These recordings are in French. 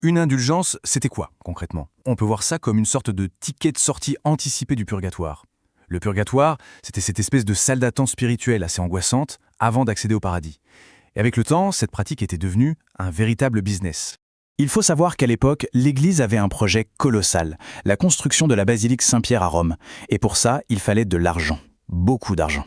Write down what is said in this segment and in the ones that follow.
Une indulgence, c'était quoi, concrètement? On peut voir ça comme une sorte de ticket de sortie anticipé du purgatoire. Le purgatoire, c'était cette espèce de salle d'attente spirituelle assez angoissante avant d'accéder au paradis. Et avec le temps, cette pratique était devenue un véritable business. Il faut savoir qu'à l'époque, l'Église avait un projet colossal, la construction de la basilique Saint-Pierre à Rome. Et pour ça, il fallait de l'argent. Beaucoup d'argent.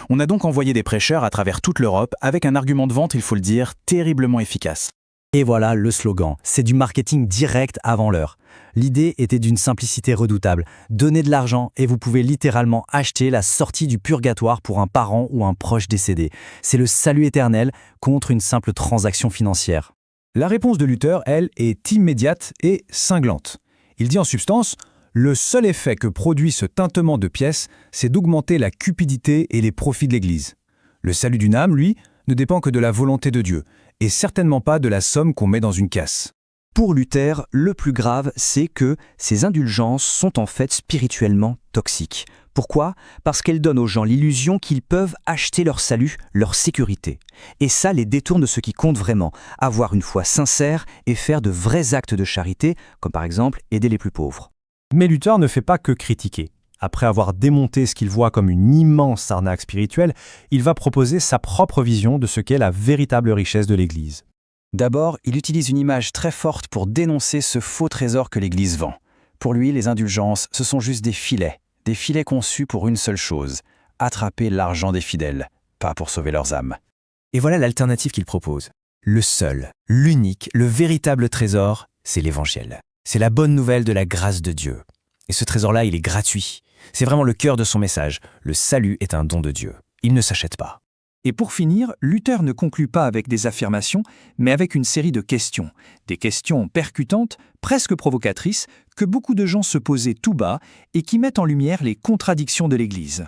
On a donc envoyé des prêcheurs à travers toute l'Europe avec un argument de vente, il faut le dire, terriblement efficace. Et voilà le slogan, c'est du marketing direct avant l'heure. L'idée était d'une simplicité redoutable. Donnez de l'argent et vous pouvez littéralement acheter la sortie du purgatoire pour un parent ou un proche décédé. C'est le salut éternel contre une simple transaction financière. La réponse de Luther, elle, est immédiate et cinglante. Il dit en substance « Le seul effet que produit ce tintement de pièces, c'est d'augmenter la cupidité et les profits de l'Église. Le salut d'une âme, lui, ne dépend que de la volonté de Dieu, et certainement pas de la somme qu'on met dans une caisse. » Pour Luther, le plus grave, c'est que ces indulgences sont en fait spirituellement toxiques. Pourquoi? Parce qu'elles donnent aux gens l'illusion qu'ils peuvent acheter leur salut, leur sécurité. Et ça les détourne de ce qui compte vraiment, avoir une foi sincère et faire de vrais actes de charité, comme par exemple aider les plus pauvres. Mais Luther ne fait pas que critiquer. Après avoir démonté ce qu'il voit comme une immense arnaque spirituelle, il va proposer sa propre vision de ce qu'est la véritable richesse de l'Église. D'abord, il utilise une image très forte pour dénoncer ce faux trésor que l'Église vend. Pour lui, les indulgences, ce sont juste des filets conçus pour une seule chose, attraper l'argent des fidèles, pas pour sauver leurs âmes. Et voilà l'alternative qu'il propose. Le seul, l'unique, le véritable trésor, c'est l'Évangile. C'est la bonne nouvelle de la grâce de Dieu. Et ce trésor-là, il est gratuit. C'est vraiment le cœur de son message. Le salut est un don de Dieu. Il ne s'achète pas. Et pour finir, Luther ne conclut pas avec des affirmations, mais avec une série de questions. Des questions percutantes, presque provocatrices, que beaucoup de gens se posaient tout bas et qui mettent en lumière les contradictions de l'Église.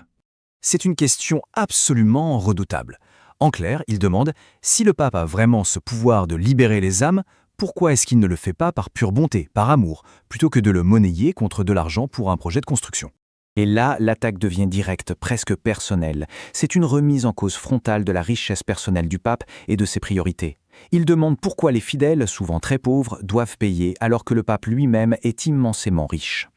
C'est une question absolument redoutable. En clair, il demande si le pape a vraiment ce pouvoir de libérer les âmes, pourquoi est-ce qu'il ne le fait pas par pure bonté, par amour, plutôt que de le monnayer contre de l'argent pour un projet de construction? Et là, l'attaque devient directe, presque personnelle. C'est une remise en cause frontale de la richesse personnelle du pape et de ses priorités. Il demande pourquoi les fidèles, souvent très pauvres, doivent payer alors que le pape lui-même est immensément riche.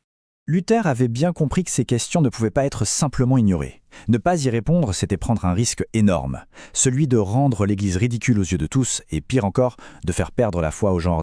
Luther avait bien compris que ces questions ne pouvaient pas être simplement ignorées. Ne pas y répondre, c'était prendre un risque énorme. Celui de rendre l'Église ridicule aux yeux de tous, et pire encore, de faire perdre la foi aux gens